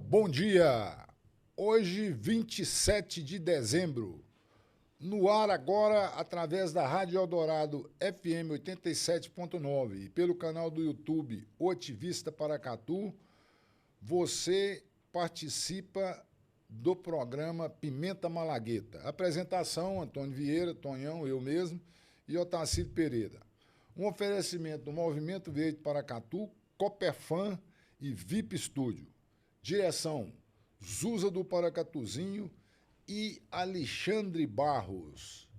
Bom dia! Hoje, 27 de dezembro, no ar agora através da Rádio Eldorado FM 87.9 e pelo canal do YouTube Otivista Paracatu, você participa do programa Pimenta Malagueta. Apresentação, Antônio Vieira, Tonhão, eu mesmo e Otacílio Pereira. Um oferecimento do Movimento Verde Paracatu, Coperfan e VIP Studio. Direção, Zusa do Paracatuzinho e Alexandre Barros.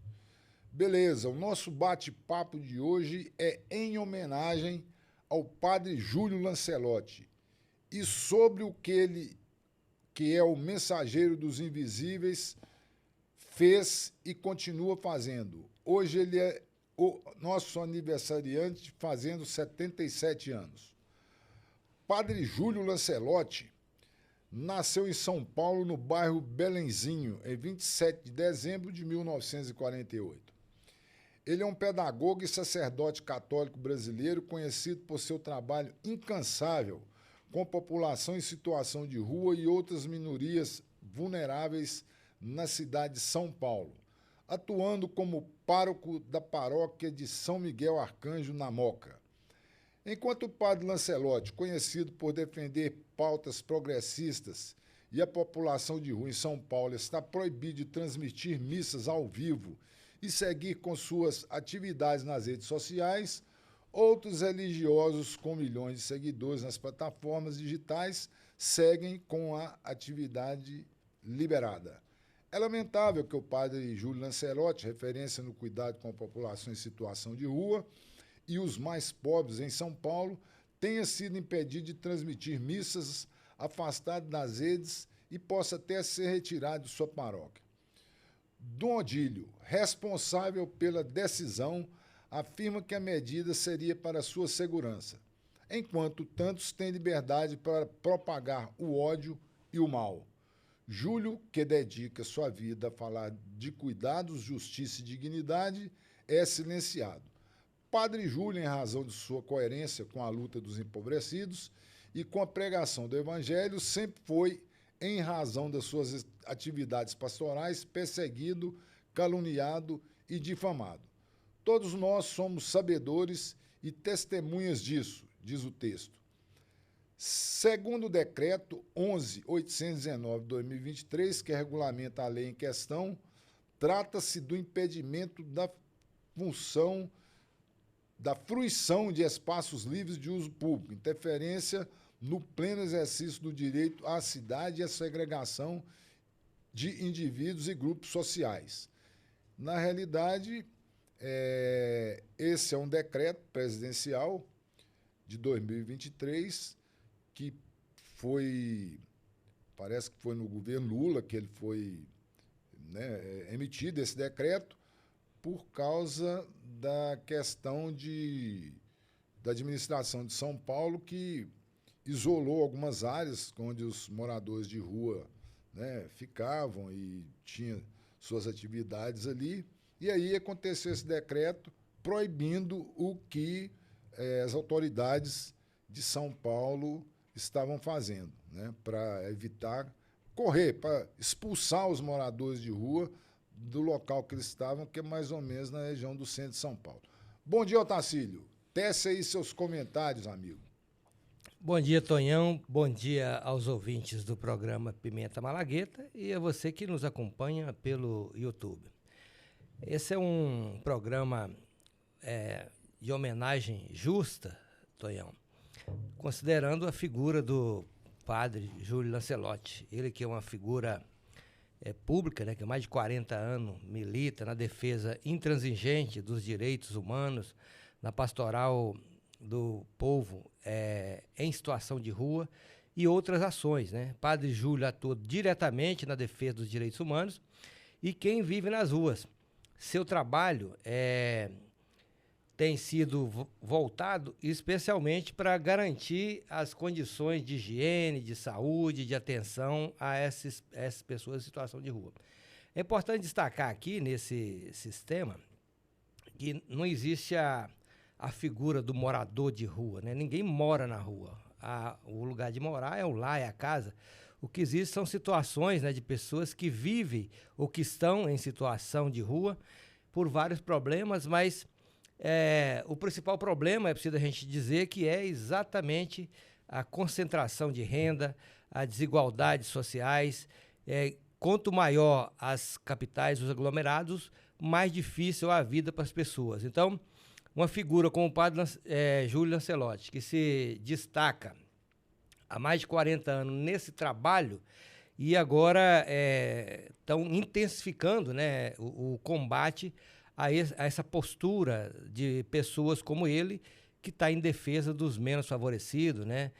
Beleza, o nosso bate-papo de hoje é em homenagem ao padre Júlio Lancelotti e sobre o que ele, que é o mensageiro dos invisíveis, fez e continua fazendo. Hoje ele é o nosso aniversariante, fazendo 77 anos. Padre Júlio Lancelotti nasceu em São Paulo, no bairro Belenzinho, em 27 de dezembro de 1948. Ele é um pedagogo e sacerdote católico brasileiro conhecido por seu trabalho incansável com a população em situação de rua e outras minorias vulneráveis na cidade de São Paulo, atuando como pároco da paróquia de São Miguel Arcanjo, na Moca. Enquanto o padre Lancelotti, conhecido por defender pautas progressistas e a população de rua em São Paulo está proibido de transmitir missas ao vivo e seguir com suas atividades nas redes sociais, outros religiosos com milhões de seguidores nas plataformas digitais seguem com a atividade liberada. É lamentável que o padre Júlio Lancelotti, referência no cuidado com a população em situação de rua e os mais pobres em São Paulo, tenha sido impedido de transmitir missas, afastado das redes e possa até ser retirado de sua paróquia. Dom Odílio, responsável pela decisão, afirma que a medida seria para sua segurança, enquanto tantos têm liberdade para propagar o ódio e o mal. Júlio, que dedica sua vida a falar de cuidados, justiça e dignidade, é silenciado. Padre Júlio, em razão de sua coerência com a luta dos empobrecidos e com a pregação do Evangelho, sempre foi, em razão das suas atividades pastorais, perseguido, caluniado e difamado. Todos nós somos sabedores e testemunhas disso, diz o texto. Segundo o decreto 11.819 de 2023, que regulamenta a lei em questão, trata-se do impedimento da fruição de espaços livres de uso público, interferência no pleno exercício do direito à cidade e à segregação de indivíduos e grupos sociais. Na realidade, esse é um decreto presidencial de 2023 que parece que foi no governo Lula que ele foi emitido esse decreto, por causa da questão da administração de São Paulo, que isolou algumas áreas onde os moradores de rua ficavam e tinham suas atividades ali. E aí aconteceu esse decreto proibindo o que as autoridades de São Paulo estavam fazendo, para evitar para expulsar os moradores de rua do local que eles estavam, que é mais ou menos na região do centro de São Paulo. Bom dia, Otacílio. Tece aí seus comentários, amigo. Bom dia, Tonhão. Bom dia aos ouvintes do programa Pimenta Malagueta e a você que nos acompanha pelo YouTube. Esse é um programa de homenagem justa, Tonhão, considerando a figura do padre Júlio Lancelotti. Ele que é uma figura pública, que há mais de 40 anos milita na defesa intransigente dos direitos humanos, na pastoral do povo em situação de rua e outras ações. Padre Júlio atua diretamente na defesa dos direitos humanos e quem vive nas ruas. Seu trabalho tem sido voltado especialmente para garantir as condições de higiene, de saúde, de atenção a essas pessoas em situação de rua. É importante destacar aqui, nesse sistema, que não existe a figura do morador de rua, Ninguém mora na rua. O lugar de morar é o lar, é a casa. O que existe são situações, né, de pessoas que vivem ou que estão em situação de rua por vários problemas, mas o principal problema, é preciso a gente dizer, que é exatamente a concentração de renda, as desigualdades sociais. Quanto maior as capitais, os aglomerados, mais difícil a vida para as pessoas. Então, uma figura como o padre Júlio Lancelotti, que se destaca há mais de 40 anos nesse trabalho e agora estão intensificando, né, o combate a essa postura de pessoas como ele, que está em defesa dos menos favorecidos, né?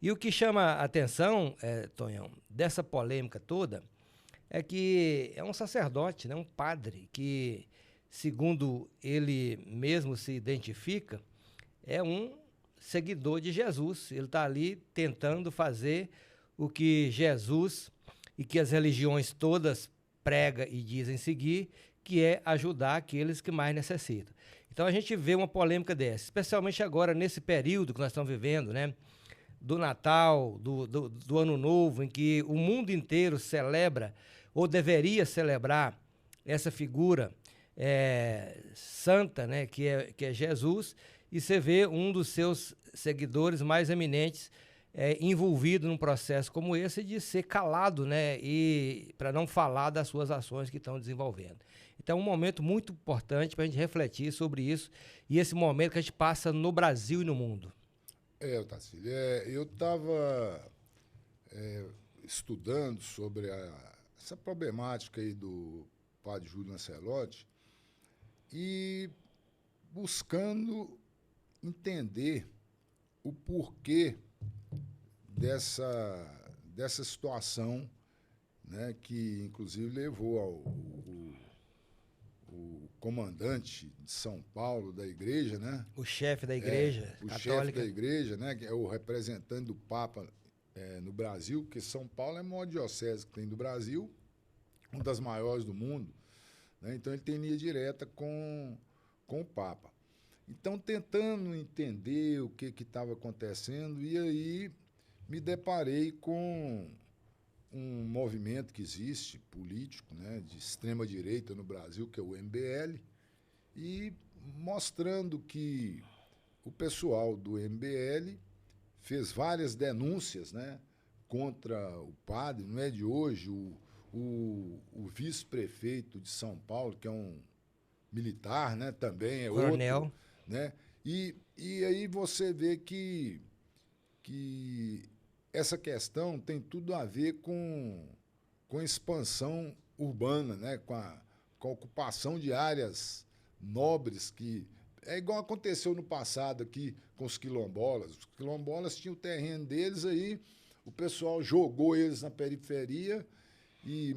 E o que chama a atenção, Tonhão, dessa polêmica toda, é que é um sacerdote, né, um padre, que, segundo ele mesmo se identifica, é um seguidor de Jesus. Ele está ali tentando fazer o que Jesus e que as religiões todas pregam e dizem seguir, que é ajudar aqueles que mais necessitam. Então a gente vê uma polêmica dessa, especialmente agora nesse período que nós estamos vivendo, né? Do Natal, do Ano Novo, em que o mundo inteiro celebra, ou deveria celebrar, essa figura santa, né? Que é Jesus, e você vê um dos seus seguidores mais eminentes envolvido num processo como esse de ser calado, né? E para não falar das suas ações que estão desenvolvendo. Então é um momento muito importante para a gente refletir sobre isso e esse momento que a gente passa no Brasil e no mundo. Otacílio, eu estava estudando sobre essa problemática aí do padre Júlio Lancelotti e buscando entender o porquê dessa situação, né, que inclusive levou o comandante de São Paulo da igreja, né? O chefe da igreja o católica. chefe da igreja, né, que é o representante do Papa no Brasil, porque São Paulo é a maior diocese que tem do Brasil, uma das maiores do mundo, né? Então ele tem linha direta com o Papa. Então, tentando entender o que estava acontecendo, e aí me deparei com um movimento que existe, político, né, de extrema-direita no Brasil, que é o MBL, e mostrando que o pessoal do MBL fez várias denúncias, né, contra o padre. Não é de hoje, o vice-prefeito de São Paulo, que é um militar, né, também é Coronel. outro, né? E aí você vê que essa questão tem tudo a ver com expansão urbana, né? Com a ocupação de áreas nobres, que é igual aconteceu no passado aqui com os quilombolas. Os quilombolas tinham o terreno deles, aí o pessoal jogou eles na periferia e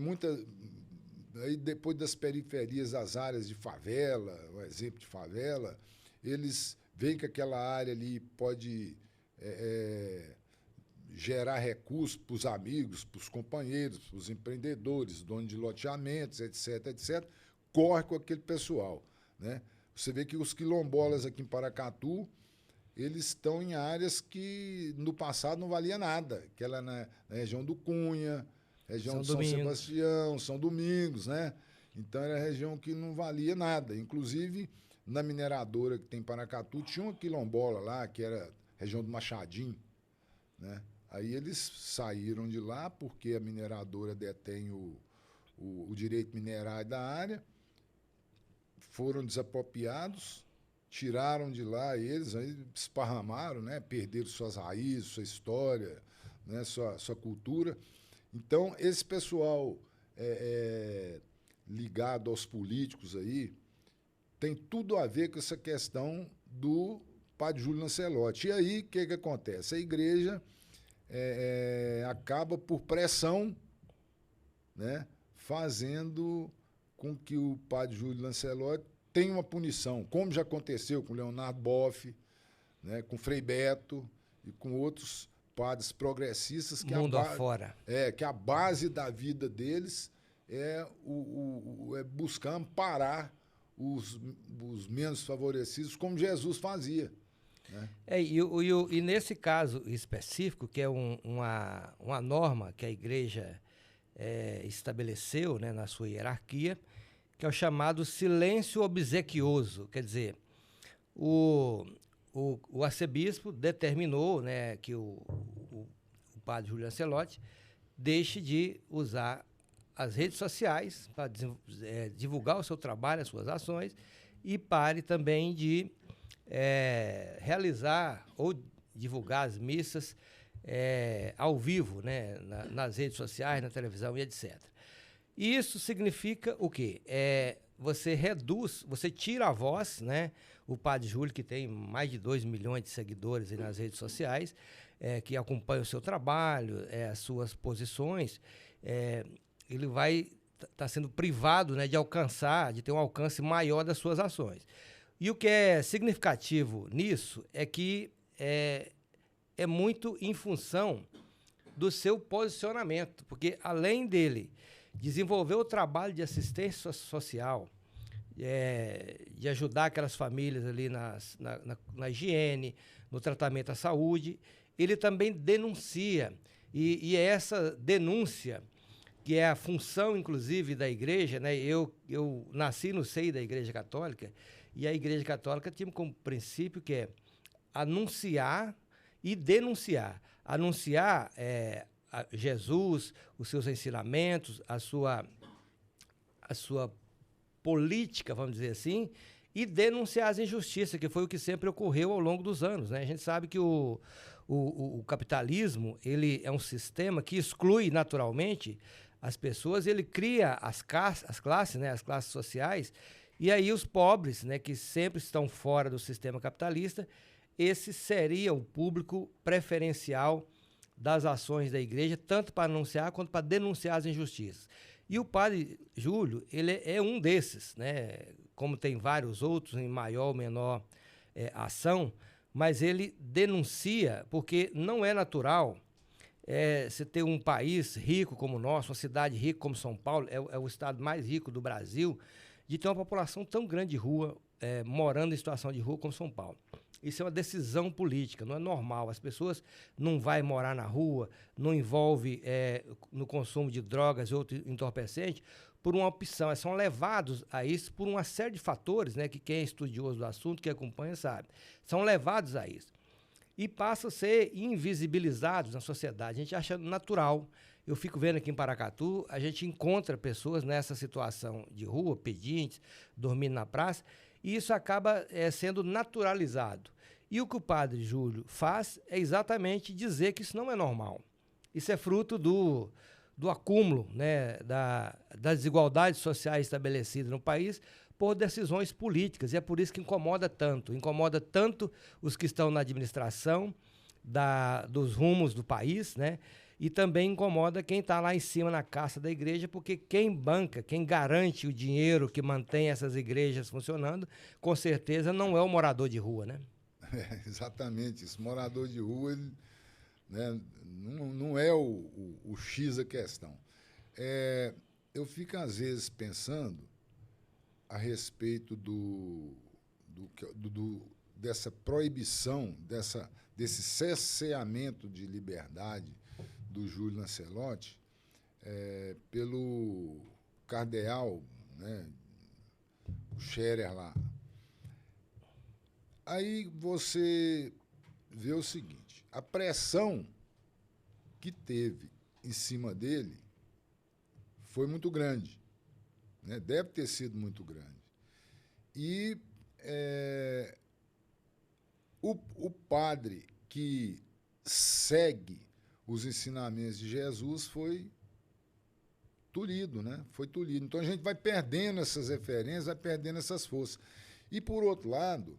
aí depois das periferias, as áreas de favela, o exemplo de favela, eles veem que aquela área ali pode gerar recursos para os amigos, para os companheiros, para os empreendedores, donos de loteamentos, etc., etc., corre com aquele pessoal, né? Você vê que os quilombolas aqui em Paracatu, eles estão em áreas que no passado não valia nada, que era na região do Cunha, região de São Sebastião, São Domingos, né? Então era a região que não valia nada. Inclusive, na mineradora que tem em Paracatu, tinha uma quilombola lá, que era a região do Machadinho, né? Aí eles saíram de lá porque a mineradora detém o direito minerário da área, foram desapropriados, tiraram de lá eles, aí esparramaram, né? Perderam suas raízes, sua história, né? Sua cultura. Então, esse pessoal ligado aos políticos aí tem tudo a ver com essa questão do padre Júlio Lancelotti. E aí, o que acontece? A igreja acaba por pressão, né, fazendo com que o padre Júlio Lancelotti tenha uma punição, como já aconteceu com Leonardo Boff, né, com Frei Beto e com outros padres progressistas que mundo afora. Que a base da vida deles é buscar amparar os menos favorecidos, como Jesus fazia. né? E nesse caso específico, que é uma norma que a igreja estabeleceu, né, na sua hierarquia, que é o chamado silêncio obsequioso. Quer dizer, o arcebispo determinou, né, que o padre Júlio Lancelotti deixe de usar as redes sociais para divulgar o seu trabalho, as suas ações, e pare também de realizar ou divulgar as missas ao vivo, né, nas redes sociais, na televisão e etc. Isso significa o quê? Você reduz, você tira a voz, né? O padre Júlio, que tem mais de 2 milhões de seguidores aí nas redes sociais, que acompanham o seu trabalho, as suas posições, ele vai estar sendo privado, né, de ter um alcance maior das suas ações. E o que é significativo nisso é que é muito em função do seu posicionamento, porque além dele desenvolver o trabalho de assistência social, de ajudar aquelas famílias ali na higiene, no tratamento à saúde, ele também denuncia, e é essa denúncia que é a função, inclusive, da igreja, né? Eu nasci no seio da Igreja Católica, e a Igreja Católica tinha como princípio que é anunciar e denunciar. Anunciar a Jesus, os seus ensinamentos, a sua política, vamos dizer assim, e denunciar as injustiças, que foi o que sempre ocorreu ao longo dos anos, né? A gente sabe que o capitalismo, ele é um sistema que exclui naturalmente as pessoas, ele cria as classes, né, as classes sociais, e aí os pobres, né, que sempre estão fora do sistema capitalista, esse seria o público preferencial das ações da igreja, tanto para anunciar quanto para denunciar as injustiças. E o padre Júlio, ele é um desses, né, como tem vários outros em maior ou menor ação, mas ele denuncia porque não é natural você ter um país rico como o nosso, uma cidade rica como São Paulo, é o estado mais rico do Brasil, de ter uma população tão grande de rua, morando em situação de rua como São Paulo. Isso é uma decisão política, não é normal. As pessoas não vão morar na rua, não envolve no consumo de drogas e outros entorpecentes por uma opção. São levados a isso por uma série de fatores, né, que quem é estudioso do assunto, que acompanha, sabe. São levados a isso. E passam a ser invisibilizados na sociedade. A gente acha natural. Eu fico vendo aqui em Paracatu, a gente encontra pessoas nessa situação de rua, pedintes, dormindo na praça, e isso acaba sendo naturalizado. E o que o padre Júlio faz é exatamente dizer que isso não é normal. Isso é fruto do acúmulo, né, das desigualdades sociais estabelecidas no país por decisões políticas. E é por isso que incomoda tanto. Incomoda tanto os que estão na administração dos rumos do país, né? E também incomoda quem está lá em cima na caixa da igreja, porque quem banca, quem garante o dinheiro que mantém essas igrejas funcionando, com certeza não é o morador de rua, né? Exatamente. Esse morador de rua, ele, né, não é o X da questão. Eu fico, às vezes, pensando a respeito dessa proibição, desse cerceamento de liberdade do Júlio Lancelotti pelo cardeal, né, o Scherer lá. Aí você vê o seguinte, a pressão que teve em cima dele foi muito grande, né? Deve ter sido muito grande. E o padre que segue os ensinamentos de Jesus foi tolhido, né? Foi tolhido. Então a gente vai perdendo essas referências, vai perdendo essas forças. E, por outro lado,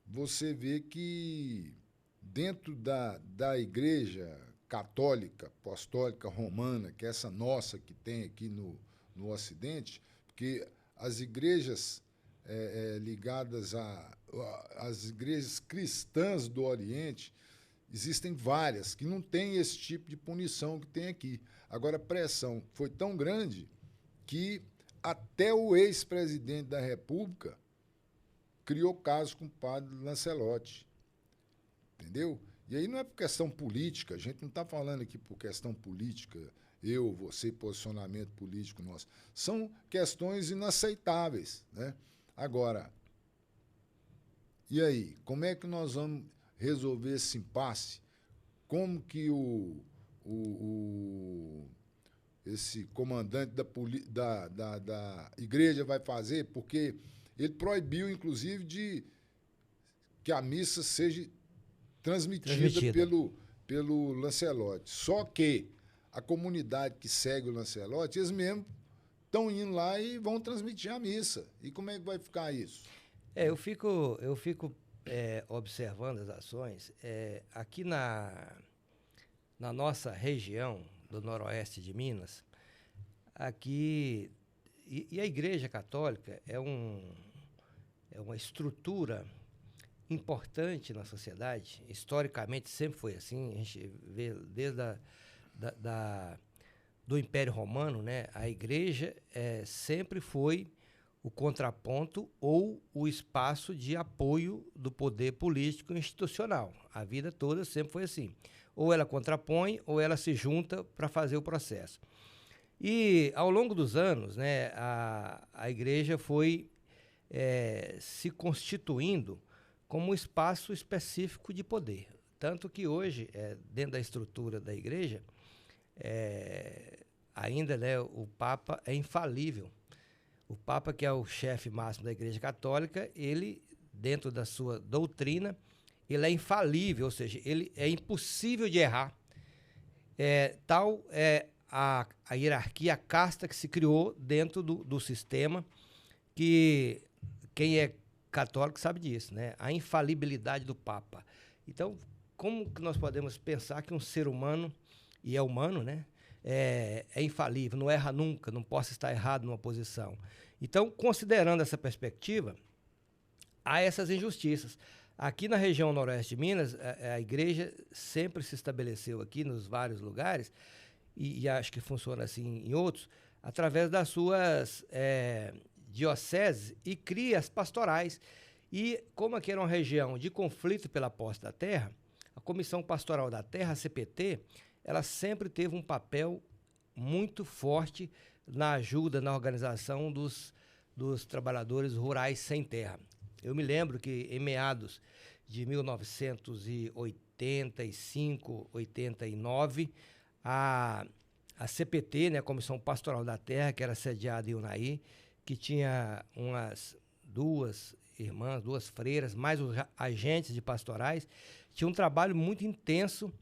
você vê que dentro da igreja católica, apostólica, romana, que é essa nossa que tem aqui no Ocidente, porque as igrejas ligadas às igrejas cristãs do Oriente, existem várias que não têm esse tipo de punição que tem aqui. Agora, a pressão foi tão grande que até o ex-presidente da República criou caso com o padre Lancelotti. entendeu? E aí não é por questão política, a gente não está falando aqui por questão política, eu, você, posicionamento político nosso. São questões inaceitáveis, né? Agora, e aí, como é que nós vamos resolver esse impasse? Como que esse comandante da igreja vai fazer? Porque ele proibiu, inclusive, de que a missa seja transmitida. Pelo Lancelotti. Só que a comunidade que segue o Lancelotti, eles mesmos estão indo lá e vão transmitir a missa. E como é que vai ficar isso? Eu fico observando as ações. Aqui na nossa região do noroeste de Minas, aqui, e a Igreja Católica é uma estrutura importante na sociedade. Historicamente sempre foi assim. A gente vê desde do Império Romano, né? A Igreja sempre foi o contraponto ou o espaço de apoio do poder político e institucional. A vida toda sempre foi assim. Ou ela contrapõe ou ela se junta para fazer o processo. E ao longo dos anos, né, a Igreja foi se constituindo como um espaço específico de poder. Tanto que hoje, dentro da estrutura da Igreja, ainda, né, o Papa é infalível. O Papa, que é o chefe máximo da Igreja Católica, ele, dentro da sua doutrina, ele é infalível, ou seja, ele é impossível de errar. Tal é a hierarquia, a casta que se criou dentro do sistema, que quem é católico sabe disso, né? A infalibilidade do Papa. Então, como que nós podemos pensar que um ser humano, e é humano, né? É infalível, não erra nunca, não possa estar errado numa posição. Então, considerando essa perspectiva, há essas injustiças. Aqui na região noroeste de Minas, a igreja sempre se estabeleceu aqui nos vários lugares, e acho que funciona assim em outros, através das suas dioceses e cria as pastorais. E como aqui era uma região de conflito pela posse da terra, a Comissão Pastoral da Terra, a CPT, ela sempre teve um papel muito forte na ajuda, na organização dos trabalhadores rurais sem terra. Eu me lembro que em meados de 1985, 89, a CPT, né, a Comissão Pastoral da Terra, que era sediada em Unai, que tinha umas duas irmãs, duas freiras, mais os agentes de pastorais, tinha um trabalho muito intenso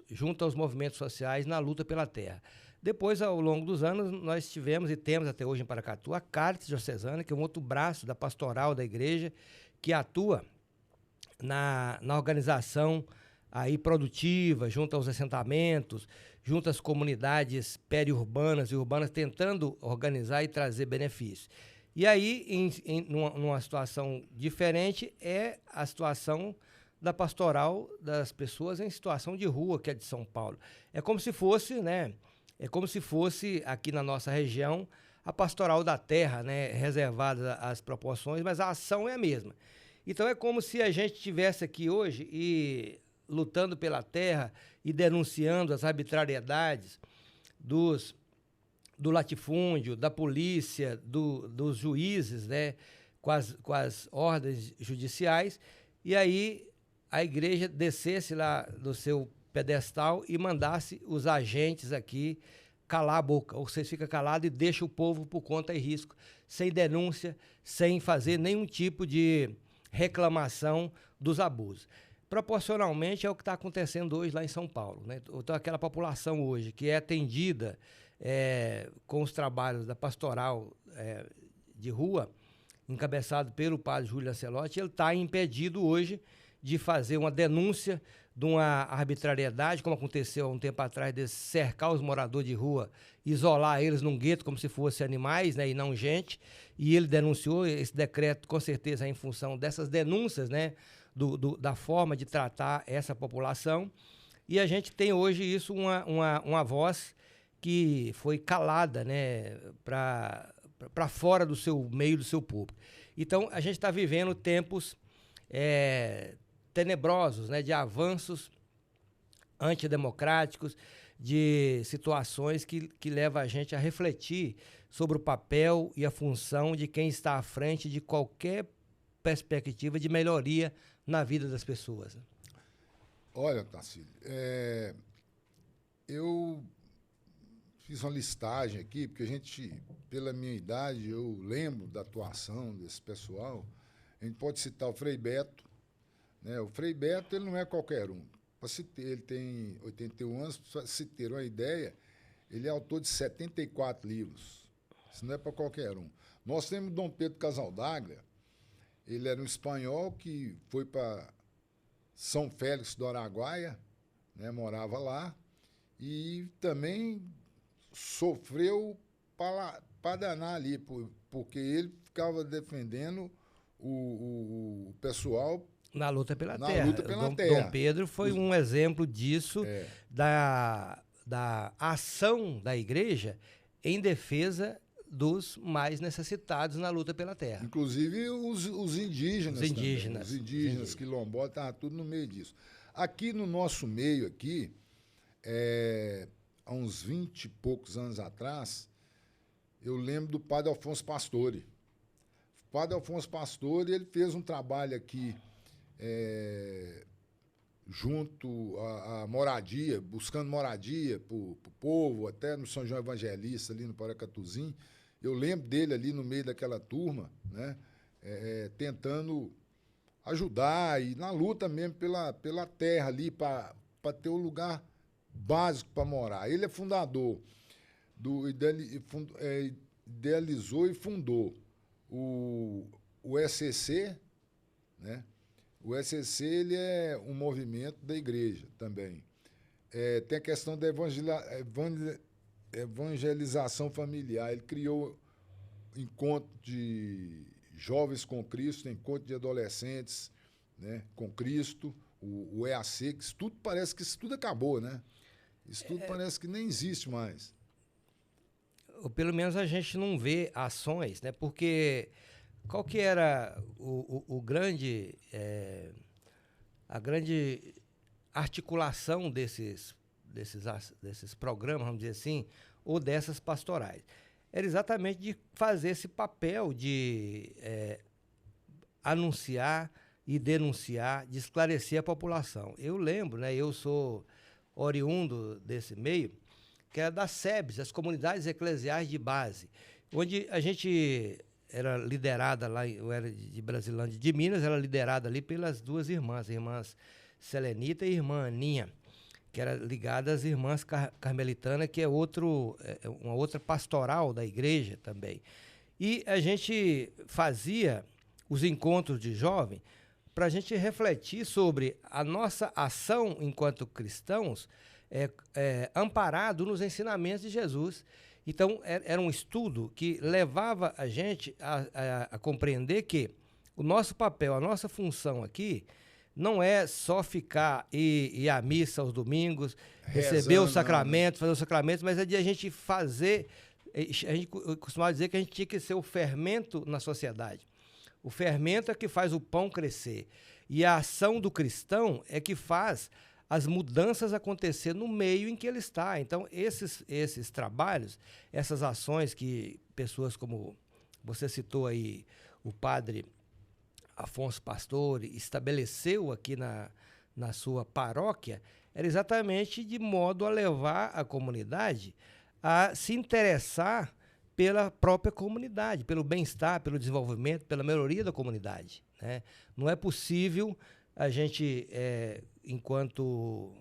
junto aos movimentos sociais na luta pela terra. Depois, ao longo dos anos, nós tivemos e temos até hoje em Paracatu a Caritas Diocesana, que é um outro braço da pastoral da igreja, que atua na organização aí produtiva, junto aos assentamentos, junto às comunidades periurbanas e urbanas, tentando organizar e trazer benefícios. E aí, numa situação diferente, é a situação da pastoral das pessoas em situação de rua, que é de São Paulo. É como se fosse, né? É como se fosse, aqui na nossa região, a pastoral da terra, né, reservada às proporções, mas a ação é a mesma. Então é como se a gente estivesse aqui hoje e lutando pela terra e denunciando as arbitrariedades do latifúndio, da polícia, dos juízes, né, com as ordens judiciais, e aí a igreja descesse lá do seu pedestal e mandasse os agentes aqui calar a boca, ou vocês ficam calados e deixam o povo por conta e risco, sem denúncia, sem fazer nenhum tipo de reclamação dos abusos. Proporcionalmente é o que está acontecendo hoje lá em São Paulo, né? Então aquela população hoje que é atendida com os trabalhos da pastoral de rua, encabeçado pelo padre Júlio Lancelotti, ele está impedido hoje de fazer uma denúncia de uma arbitrariedade, como aconteceu há um tempo atrás, de cercar os moradores de rua, isolar eles num gueto como se fossem animais, né, e não gente, e ele denunciou esse decreto, com certeza, em função dessas denúncias, né, da forma de tratar essa população, e a gente tem hoje isso, uma voz que foi calada, né, para fora do seu meio, do seu público. Então, a gente está vivendo tempos tenebrosos, né, de avanços antidemocráticos, de situações que levam a gente a refletir sobre o papel e a função de quem está à frente de qualquer perspectiva de melhoria na vida das pessoas. Olha, Tarcílio, eu fiz uma listagem aqui, porque a gente, pela minha idade, eu lembro da atuação desse pessoal. A gente pode citar o Frei Beto, né? O Frei Beto, ele não é qualquer um. Ele tem 81 anos, para se ter uma ideia, ele é autor de 74 livros. Isso não é para qualquer um. Nós temos Dom Pedro Casaldaglia, ele era um espanhol que foi para São Félix do Araguaia, né, morava lá, e também sofreu para danar ali, porque ele ficava defendendo o pessoal na luta pela na terra. Luta pela terra. Dom Pedro foi um exemplo disso, da ação da igreja em defesa dos mais necessitados na luta pela terra. Inclusive os indígenas. Os indígenas quilombolas, estavam tudo no meio disso. Aqui no nosso meio, aqui, há uns 20 e poucos anos atrás, eu lembro do padre Alfonso Pastore. O padre Alfonso Pastore, ele fez um trabalho aqui junto à moradia, buscando moradia para o povo, até no São João Evangelista, ali no Paracatuzinho. Eu lembro dele ali no meio daquela turma, né, tentando ajudar e na luta mesmo pela terra ali, para ter um lugar básico para morar. Ele é fundador, idealizou e fundou o SCC, né? O SCC, ele é um movimento da igreja também. Tem a questão da evangelização familiar. Ele criou encontro de jovens com Cristo, encontro de adolescentes, né, com Cristo, o EAC, que isso tudo parece que isso tudo acabou, né? Isso tudo parece que nem existe mais. Ou pelo menos a gente não vê ações, né? Porque qual que era a grande articulação desses programas, vamos dizer assim, ou dessas pastorais? Era exatamente de fazer esse papel de anunciar e denunciar, de esclarecer a população. Eu lembro, né? Eu sou oriundo desse meio, que era das SEBs, as comunidades eclesiais de base, onde a gente era liderada lá, eu era de Brasilândia, de Minas, era liderada ali pelas duas irmãs, a irmã Selenita e a irmã Aninha, que era ligada às irmãs carmelitanas, que é uma outra pastoral da igreja também. E a gente fazia os encontros de jovem para a gente refletir sobre a nossa ação enquanto cristãos, amparado nos ensinamentos de Jesus. Então, era um estudo que levava a gente a compreender que o nosso papel, a nossa função aqui, não é só ficar e ir à missa aos domingos, receber os sacramentos, fazer os sacramentos, mas é de a gente fazer... A gente costumava dizer que a gente tinha que ser o fermento na sociedade. O fermento é que faz o pão crescer. E a ação do cristão é que faz as mudanças acontecer no meio em que ele está. Então, esses trabalhos, essas ações que pessoas como você citou aí, o padre Afonso Pastore estabeleceu aqui na sua paróquia, era exatamente de modo a levar a comunidade a se interessar pela própria comunidade, pelo bem-estar, pelo desenvolvimento, pela melhoria da comunidade, né? Não é possível a gente, enquanto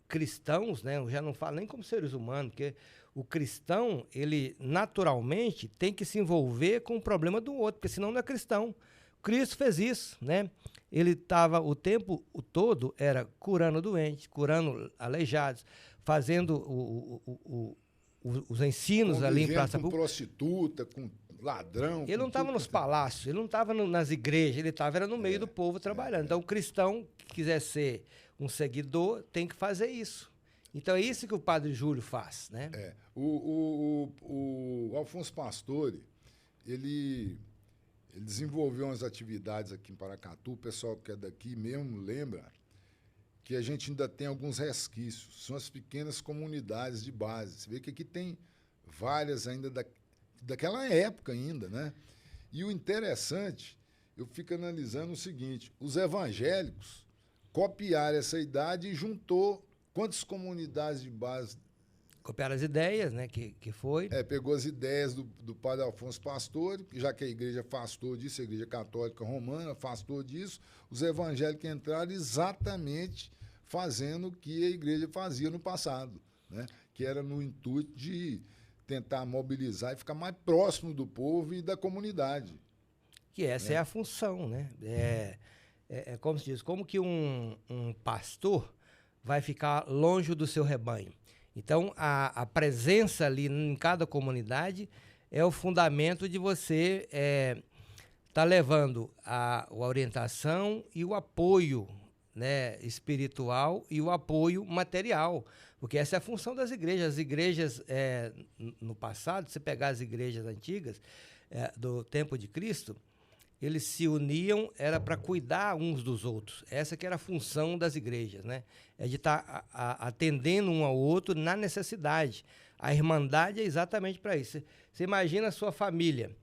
cristãos, né, eu já não falo nem como seres humanos, porque o cristão, ele naturalmente tem que se envolver com o problema do outro, porque senão não é cristão. Cristo fez isso, né? Ele estava o tempo todo, era curando doentes, curando aleijados, fazendo os ensinos ali em praça pública. Com prostituta, com ladrão. Ele não estava nos palácios, ele não estava nas igrejas, ele estava no meio do povo trabalhando. Então, o cristão que quiser ser um seguidor tem que fazer isso. Então, é isso que o padre Júlio faz, né? O Alfonso Pastore, ele Ele desenvolveu umas atividades aqui em Paracatu, o pessoal que é daqui mesmo lembra que a gente ainda tem alguns resquícios, são as pequenas comunidades de base. Você vê que aqui tem várias ainda daquela época ainda, né? E o interessante, eu fico analisando o seguinte, os evangélicos copiaram essa idade e juntou quantas comunidades de base. Copiaram as ideias, né, que foi. Pegou as ideias do padre Alfonso Pastore, já que a igreja afastou disso, a igreja católica romana afastou disso, os evangélicos entraram exatamente fazendo o que a igreja fazia no passado, né? Que era no intuito de tentar mobilizar e ficar mais próximo do povo e da comunidade. Que essa é a função, né? Como se diz, como que um pastor vai ficar longe do seu rebanho? Então, a presença ali em cada comunidade é o fundamento de você tá levando a orientação e o apoio, né, espiritual e o apoio material, porque essa é a função das igrejas. As igrejas, no passado, se pegar as igrejas antigas do tempo de Cristo, eles se uniam, era para cuidar uns dos outros. Essa que era a função das igrejas, né? É de estar atendendo um ao outro na necessidade. A irmandade é exatamente para isso. Você imagina a sua família,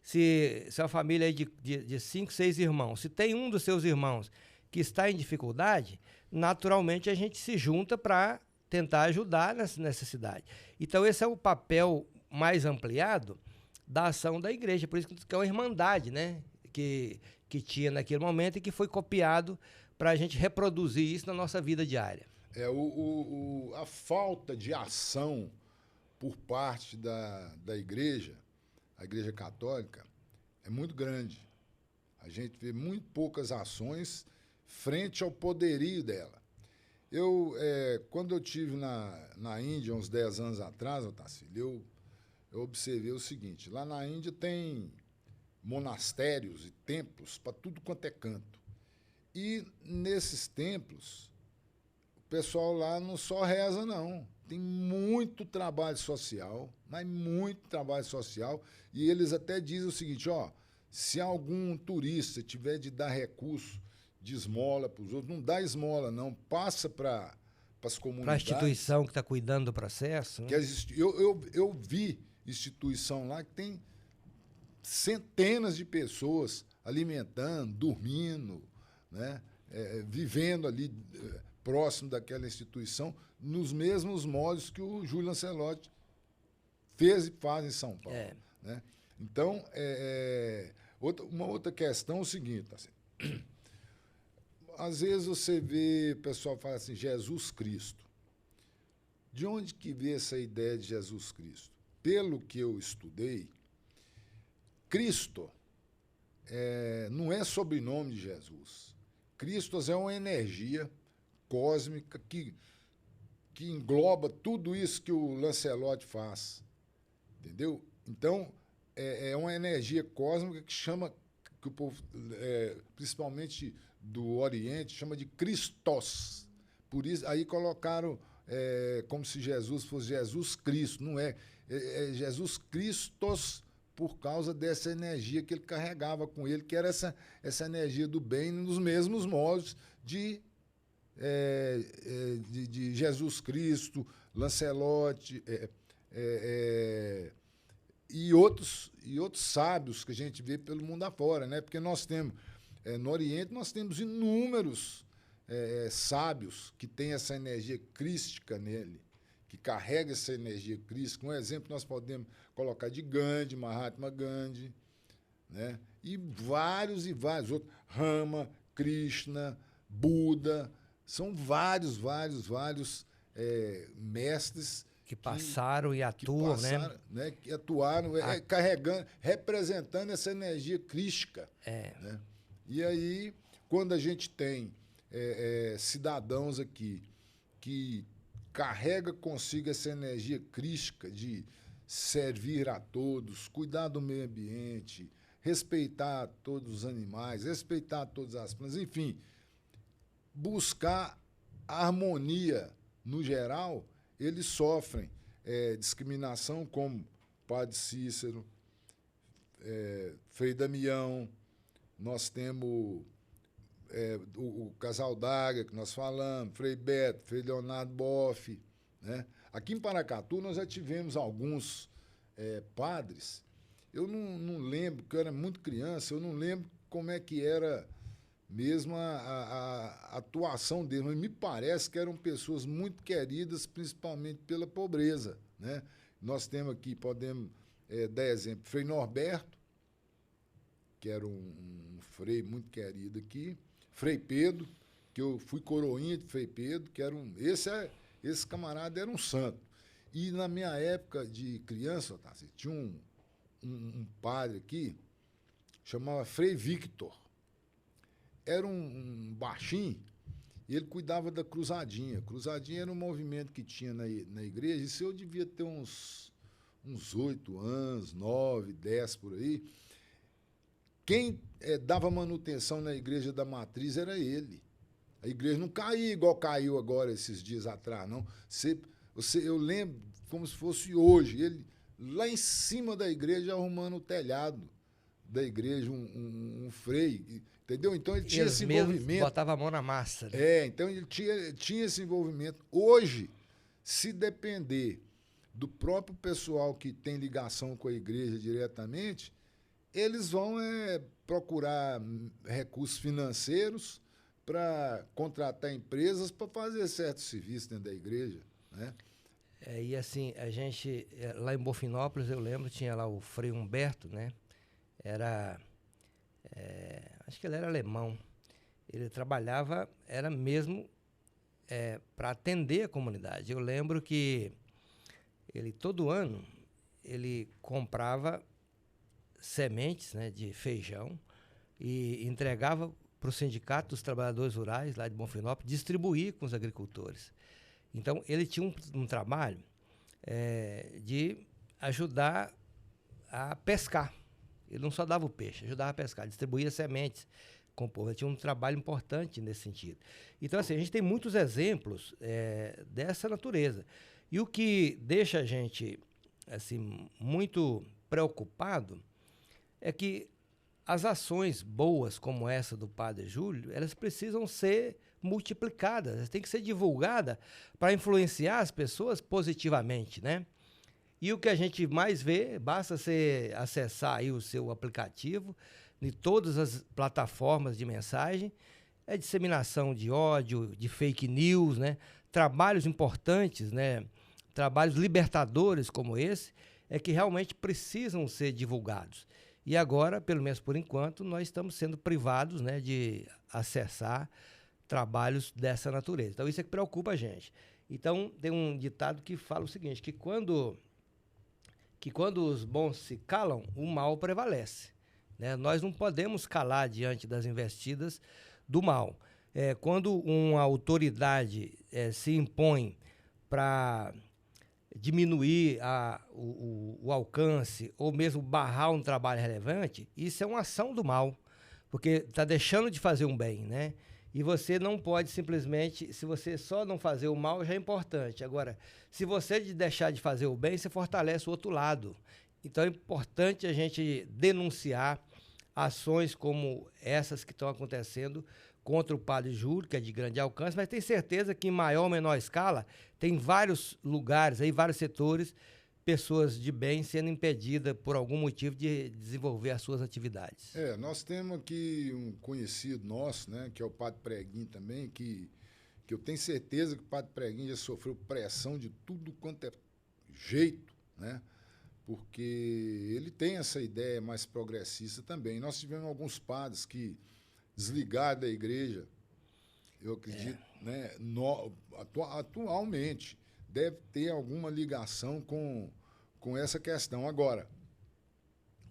se a família é de 5, 6 irmãos, se tem um dos seus irmãos que está em dificuldade, naturalmente a gente se junta para tentar ajudar nessa necessidade. Então esse é o papel mais ampliado da ação da igreja, por isso que é uma irmandade, né? Que tinha naquele momento e que foi copiado para a gente reproduzir isso na nossa vida diária. A falta de ação por parte da igreja, a igreja católica, é muito grande. A gente vê muito poucas ações frente ao poderio dela. Quando eu estive na Índia, uns 10 anos atrás, Otacílio, eu observei o seguinte, lá na Índia tem monastérios e templos para tudo quanto é canto. E nesses templos, o pessoal lá não só reza, não. Tem muito trabalho social, mas muito trabalho social. E eles até dizem o seguinte, se algum turista tiver de dar recurso de esmola para os outros, não dá esmola, não. Passa para as comunidades. Para a instituição que está cuidando do processo. Né? Eu vi instituição lá que tem centenas de pessoas alimentando, dormindo, né? Vivendo ali próximo daquela instituição, nos mesmos moldes que o Júlio Lancelotti fez e faz em São Paulo. Né? Então, uma outra questão é o seguinte, assim, às vezes você vê o pessoal falar assim, Jesus Cristo. De onde que veio essa ideia de Jesus Cristo? Pelo que eu estudei, Cristo não é sobrenome de Jesus. Cristo é uma energia cósmica que engloba tudo isso que o Lancelotti faz. Entendeu? Então, é uma energia cósmica que chama, que o povo, principalmente do Oriente, chama de Christos. Por isso, aí colocaram como se Jesus fosse Jesus Cristo. Não é. É Jesus Christos por causa dessa energia que ele carregava com ele, que era essa energia do bem, nos mesmos moldes de Jesus Cristo, Lancelotti e outros sábios que a gente vê pelo mundo afora, né? Porque nós temos, no Oriente, nós temos inúmeros sábios que têm essa energia crística nele, que carrega essa energia crística. Um exemplo nós podemos colocar de Gandhi, Mahatma Gandhi, né? E vários outros. Rama, Krishna, Buda, são vários mestres que passaram e atuam, né? Que atuaram carregando, representando essa energia crística. Né? E aí, quando a gente tem cidadãos aqui que carrega consigo essa energia crística de servir a todos, cuidar do meio ambiente, respeitar todos os animais, respeitar todas as plantas, enfim, buscar harmonia no geral, eles sofrem discriminação, como Padre Cícero Frei Damião, nós temos o Casal d'Águia, que nós falamos, Frei Beto, Frei Leonardo Boff, né? Aqui em Paracatu nós já tivemos alguns padres. Eu não lembro, porque eu era muito criança, eu não lembro como é que era mesmo a atuação deles, mas me parece que eram pessoas muito queridas, principalmente pela pobreza, né? Nós temos aqui, podemos dar exemplo, Frei Norberto, que era um frei muito querido aqui, Frei Pedro, que eu fui coroinha de Frei Pedro, que era esse camarada era um santo. E na minha época de criança, tinha um padre aqui, chamava Frei Victor. Era um baixinho, e ele cuidava da cruzadinha. Cruzadinha era um movimento que tinha na igreja, isso eu devia ter uns 8 anos, 9, 10 por aí. Quem dava manutenção na igreja da matriz era ele. A igreja não caía igual caiu agora esses dias atrás, não. Eu lembro como se fosse hoje, ele lá em cima da igreja arrumando o telhado da igreja, um freio, entendeu? Então ele tinha esse envolvimento. Botava a mão na massa. Né? Então ele tinha esse envolvimento. Hoje, se depender do próprio pessoal que tem ligação com a igreja diretamente, eles vão procurar recursos financeiros para contratar empresas para fazer certos serviços dentro da igreja, né? E assim, a gente, lá em Bonfinópolis, eu lembro, tinha lá o Frei Humberto, né? Acho que ele era alemão. Ele trabalhava, era mesmo para atender a comunidade. Eu lembro que ele, todo ano, ele comprava sementes, né, de feijão e entregava para o Sindicato dos Trabalhadores Rurais, lá de Bonfinópolis, distribuir com os agricultores. Então, ele tinha um trabalho de ajudar a pescar. Ele não só dava o peixe, ajudava a pescar, distribuía sementes com o povo. Ele tinha um trabalho importante nesse sentido. Então, assim, a gente tem muitos exemplos dessa natureza. E o que deixa a gente assim, muito preocupado é que as ações boas como essa do Padre Júlio, elas precisam ser multiplicadas, elas têm que ser divulgadas para influenciar as pessoas positivamente, né? E o que a gente mais vê, basta você acessar aí o seu aplicativo, em todas as plataformas de mensagem, é disseminação de ódio, de fake news, né? Trabalhos importantes, né? Trabalhos libertadores como esse, que realmente precisam ser divulgados. E agora, pelo menos por enquanto, nós estamos sendo privados, né, de acessar trabalhos dessa natureza. Então, isso é que preocupa a gente. Então, tem um ditado que fala o seguinte, que quando os bons se calam, o mal prevalece. Né? Nós não podemos calar diante das investidas do mal. Quando uma autoridade se impõe para diminuir o alcance ou mesmo barrar um trabalho relevante, isso é uma ação do mal, porque está deixando de fazer um bem, né? E você não pode simplesmente, se você só não fazer o mal, já é importante. Agora, se você deixar de fazer o bem, você fortalece o outro lado. Então é importante a gente denunciar ações como essas que estão acontecendo contra o Padre Júlio, que é de grande alcance, mas tenho certeza que em maior ou menor escala tem vários lugares, aí, vários setores, pessoas de bem sendo impedidas por algum motivo de desenvolver as suas atividades. Nós temos aqui um conhecido nosso, né, que é o Padre Preguinho também, que eu tenho certeza que o Padre Preguinho já sofreu pressão de tudo quanto é jeito, né, porque ele tem essa ideia mais progressista também. Nós tivemos alguns padres que desligaram da igreja, eu acredito, né, atualmente, deve ter alguma ligação com essa questão. Agora,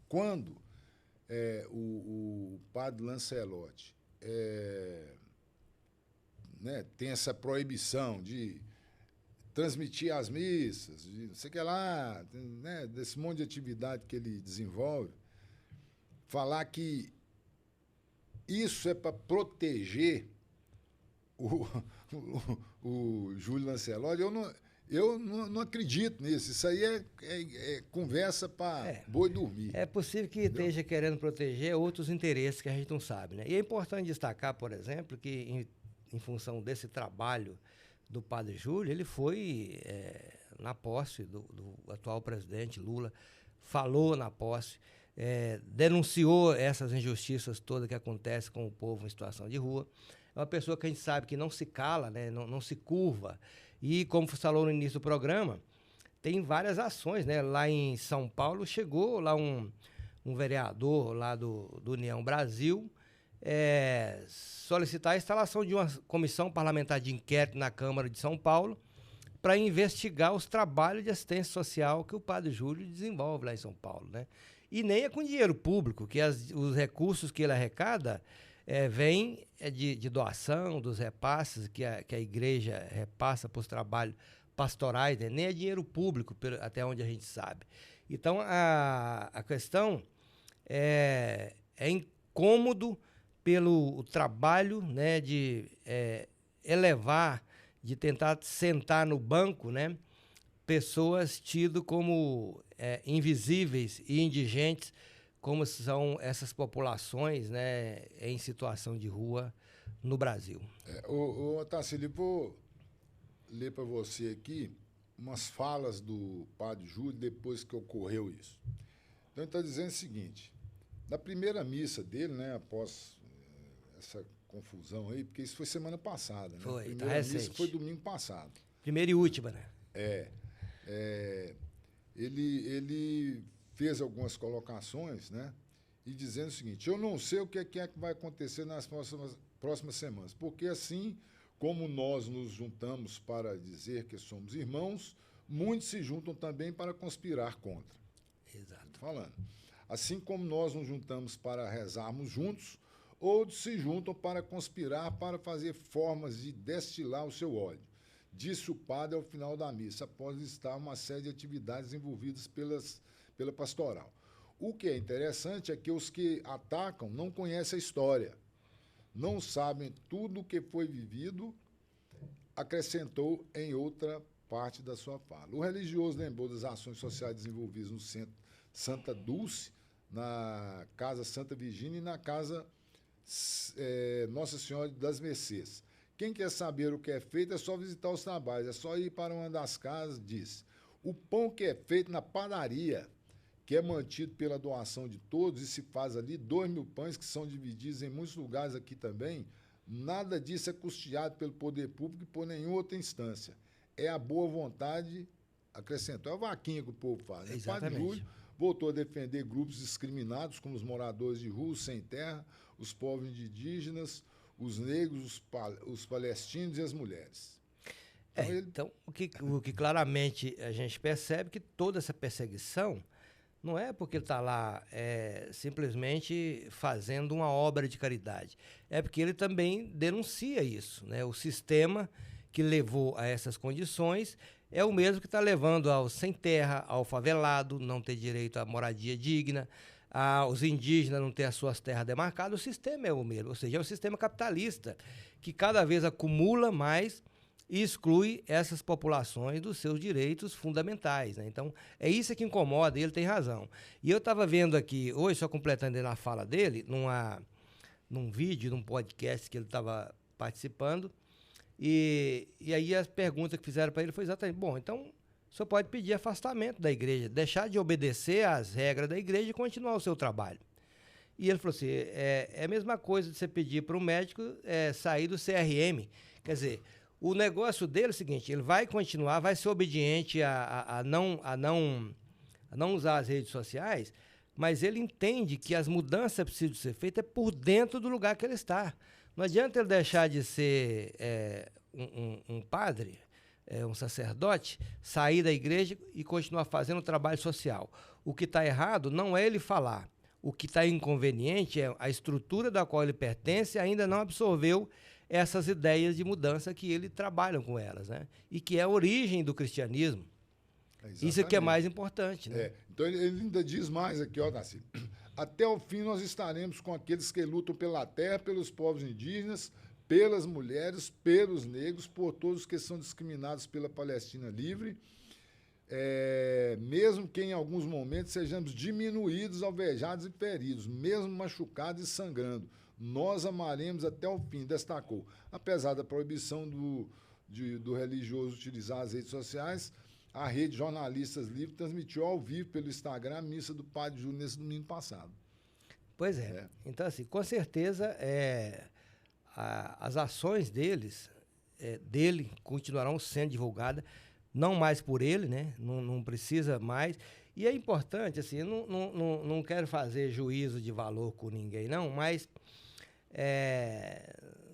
quando o padre Lancelotti né, tem essa proibição de transmitir as missas, de não sei o que lá, né, desse monte de atividade que ele desenvolve, falar que isso é para proteger o Júlio Lancelotti, Eu não acredito nisso. Isso aí é conversa para boi dormir. É possível que esteja querendo proteger outros interesses que a gente não sabe, né? E é importante destacar, por exemplo, que em função desse trabalho do Padre Júlio, ele foi na posse do atual presidente Lula, falou na posse, denunciou essas injustiças todas que acontecem com o povo em situação de rua. É uma pessoa que a gente sabe que não se cala, né? Não se curva. E, como você falou no início do programa, tem várias ações, né? Lá em São Paulo chegou lá um vereador lá do União Brasil solicitar a instalação de uma comissão parlamentar de inquérito na Câmara de São Paulo para investigar os trabalhos de assistência social que o Padre Júlio desenvolve lá em São Paulo, né? E nem é com dinheiro público, que os recursos que ele arrecada vêm de doação, dos repasses que a igreja repassa para os trabalhos pastorais, né? Nem é dinheiro público, até onde a gente sabe. Então, a questão é incômodo pelo trabalho, né, de elevar, de tentar sentar no banco, né, pessoas tidas como invisíveis e indigentes, como são essas populações, né, em situação de rua no Brasil. Tarsílio, vou ler para você aqui umas falas do Padre Júlio depois que ocorreu isso. Então, ele está dizendo o seguinte: na primeira missa dele, né, após essa confusão aí, porque isso foi semana passada, né? Foi, a primeira missa foi domingo passado. Primeira e última, né? Ele fez algumas colocações, né? E dizendo o seguinte: eu não sei o que vai acontecer nas próximas semanas, porque assim como nós nos juntamos para dizer que somos irmãos, muitos se juntam também para conspirar contra. Exato. Falando. Assim como nós nos juntamos para rezarmos juntos, outros se juntam para conspirar, para fazer formas de destilar o seu ódio. Disse o padre ao final da missa, após listar uma série de atividades envolvidas pela pastoral. O que é interessante é que os que atacam não conhecem a história, não sabem tudo o que foi vivido, acrescentou em outra parte da sua fala. O religioso lembrou das ações sociais desenvolvidas no Centro Santa Dulce, na Casa Santa Virgínia e na Casa Nossa Senhora das Mercês. Quem quer saber o que é feito é só visitar os trabalhos, é só ir para uma das casas, disse. O pão que é feito na padaria, que é mantido pela doação de todos, e se faz ali 2.000 pães que são divididos em muitos lugares aqui também, nada disso é custeado pelo poder público e por nenhuma outra instância. É a boa vontade, acrescentou, é a vaquinha que o povo faz. O Padre Júlio voltou a defender grupos discriminados, como os moradores de rua, sem terra, os povos indígenas, os negros, os palestinos e as mulheres. Então, o que claramente a gente percebe que toda essa perseguição não é porque ele está lá simplesmente fazendo uma obra de caridade. É porque ele também denuncia isso, né? O sistema que levou a essas condições é o mesmo que está levando ao sem terra, ao favelado, não ter direito à moradia digna, aos indígenas não ter as suas terras demarcadas. O sistema é o mesmo, ou seja, é o sistema capitalista que cada vez acumula mais e exclui essas populações dos seus direitos fundamentais, né? Então, é isso que incomoda, e ele tem razão. E eu estava vendo aqui, hoje, só completando na fala dele, num vídeo, num podcast que ele estava participando, e aí as perguntas que fizeram para ele foi exatamente, bom, então o senhor pode pedir afastamento da igreja, deixar de obedecer às regras da igreja e continuar o seu trabalho. E ele falou assim, é a mesma coisa de você pedir para um médico sair do CRM, quer dizer, o negócio dele é o seguinte, ele vai continuar, vai ser obediente a não usar as redes sociais, mas ele entende que as mudanças precisam ser feitas por dentro do lugar que ele está. Não adianta ele deixar de ser um padre, um sacerdote, sair da igreja e continuar fazendo o trabalho social. O que está errado não é ele falar. O que está inconveniente é a estrutura da qual ele pertence ainda não absorveu essas ideias de mudança que ele trabalha com elas, né? E que é a origem do cristianismo. Isso é que é mais importante, né? Então ele ainda diz mais aqui, ó, Nasci. Até o fim nós estaremos com aqueles que lutam pela terra, pelos povos indígenas, pelas mulheres, pelos negros, por todos que são discriminados pela Palestina Livre, mesmo que em alguns momentos sejamos diminuídos, alvejados e feridos, mesmo machucados e sangrando. Nós amaremos até o fim, destacou. Apesar da proibição do religioso utilizar as redes sociais, a rede Jornalistas Livres transmitiu ao vivo pelo Instagram a missa do Padre Júlio nesse domingo passado. Pois é. Então, assim, com certeza, as ações dele continuarão sendo divulgadas, não mais por ele, né? Não precisa mais. E é importante, assim, eu não quero fazer juízo de valor com ninguém, não, mas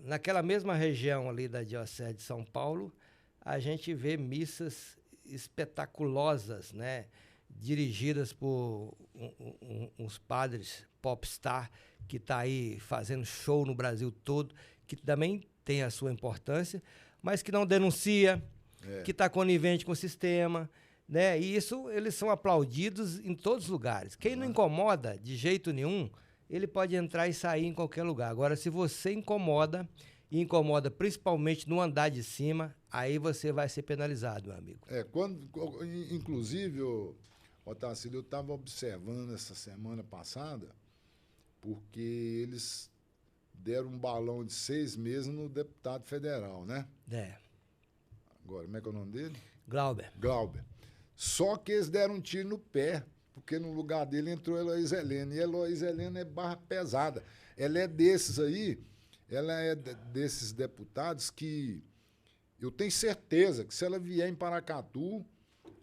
naquela mesma região ali da Diocese de São Paulo, a gente vê missas espetaculosas, né? Dirigidas por uns padres popstar que está aí fazendo show no Brasil todo, que também tem a sua importância, mas que não denuncia, que está conivente com o sistema, né? E isso, eles são aplaudidos em todos os lugares. Quem não incomoda de jeito nenhum, ele pode entrar e sair em qualquer lugar. Agora, se você incomoda, e incomoda principalmente no andar de cima, aí você vai ser penalizado, meu amigo. Inclusive, Otacílio, eu estava observando essa semana passada, porque eles deram um balão de 6 meses no deputado federal, né? Agora, como é que é o nome dele? Glauber. Só que eles deram um tiro no pé, porque no lugar dele entrou Heloísa Helena. E Heloísa Helena é barra pesada. Ela é desses aí, ela é desses deputados que eu tenho certeza que se ela vier em Paracatu,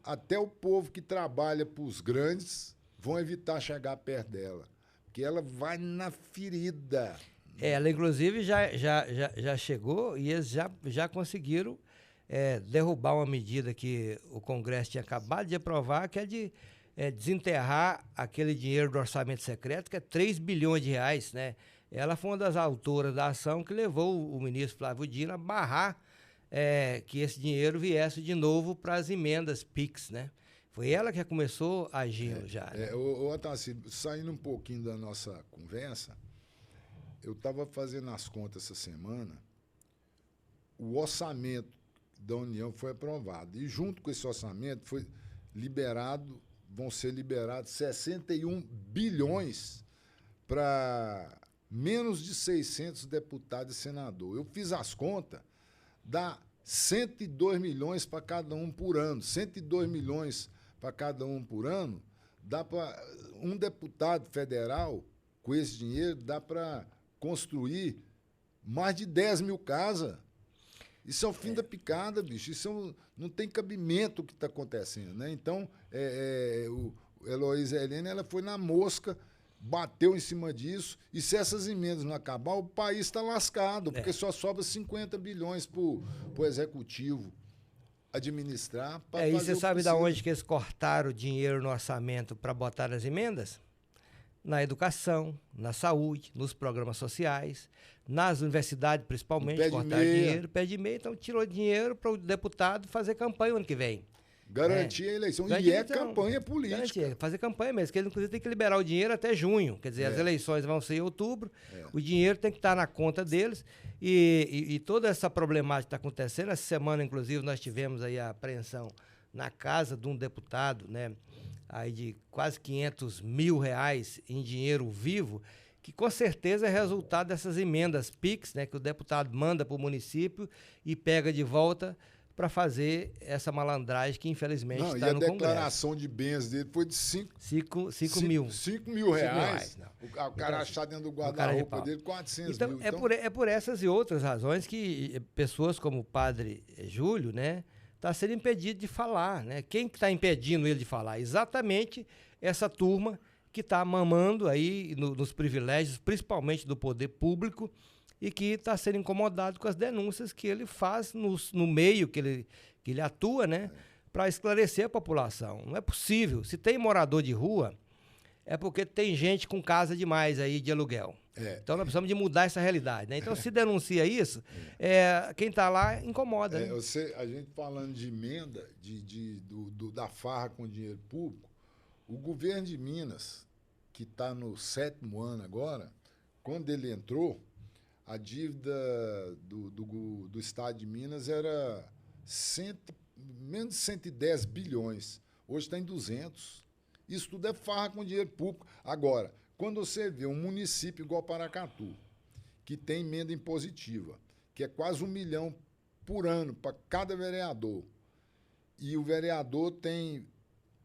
até o povo que trabalha para os grandes vão evitar chegar perto dela. Porque ela vai na ferida. Ela, inclusive, já chegou e eles já conseguiram derrubar uma medida que o Congresso tinha acabado de aprovar, que é de desenterrar aquele dinheiro do orçamento secreto, que é 3 bilhões de reais, né? Ela foi uma das autoras da ação que levou o ministro Flávio Dino a barrar que esse dinheiro viesse de novo para as emendas PIX, né? Foi ela que começou agindo já. Né? Otacílio, saindo um pouquinho da nossa conversa, eu estava fazendo as contas essa semana, o orçamento da União foi aprovado. E junto com esse orçamento vão ser liberados 61 bilhões para menos de 600 deputados e senadores. Eu fiz as contas, dá 102 milhões para cada um por ano. 102 milhões para cada um por ano, dá para um deputado federal, com esse dinheiro, dá para construir mais de 10 mil casas. Isso é o fim da picada, bicho. Isso não tem cabimento o que está acontecendo, né? Então, o Heloísa Helena, ela foi na mosca, bateu em cima disso, e se essas emendas não acabar, o país está lascado, porque só sobra 50 bilhões para o executivo administrar. E você sabe de onde que eles cortaram o dinheiro no orçamento para botar nas emendas? Na educação, na saúde, nos programas sociais, nas universidades principalmente, cortaram dinheiro, pé de meia, então tirou dinheiro para o deputado fazer campanha o ano que vem. Garantir a eleição. Campanha política. Garantir, fazer campanha mesmo, que ele inclusive tem que liberar o dinheiro até junho. Quer dizer, as eleições vão ser em outubro, o dinheiro tem que estar na conta deles. E toda essa problemática está acontecendo. Essa semana, inclusive, nós tivemos aí a apreensão na casa de um deputado, né? Aí de quase 500 mil reais em dinheiro vivo, que com certeza é resultado dessas emendas PIX, né? Que o deputado manda para o município e pega de volta para fazer essa malandragem que, infelizmente, está no Congresso. E a declaração de bens dele foi de 5 mil. 5 mil reais. O cara achar dentro do guarda-roupa dele 400 mil. Então, é por essas e outras razões que pessoas como o padre Júlio, né, está sendo impedido de falar. Né? Quem está impedindo ele de falar? Exatamente essa turma que está mamando aí nos privilégios, principalmente do poder público, e que está sendo incomodado com as denúncias que ele faz no meio que ele atua, né, para esclarecer a população. Não é possível. Se tem morador de rua, é porque tem gente com casa demais aí de aluguel. Então nós precisamos de mudar essa realidade. Né? Então, se denuncia isso, quem está lá incomoda. Né? A gente falando de emenda, da farra com dinheiro público, o governo de Minas, que está no 7º ano agora, quando ele entrou, a dívida do Estado de Minas era menos de 110 bilhões. Hoje está em 200. Isso tudo é farra com dinheiro público. Agora, quando você vê um município igual Paracatu, que tem emenda impositiva, que é quase 1 milhão por ano para cada vereador, e o vereador tem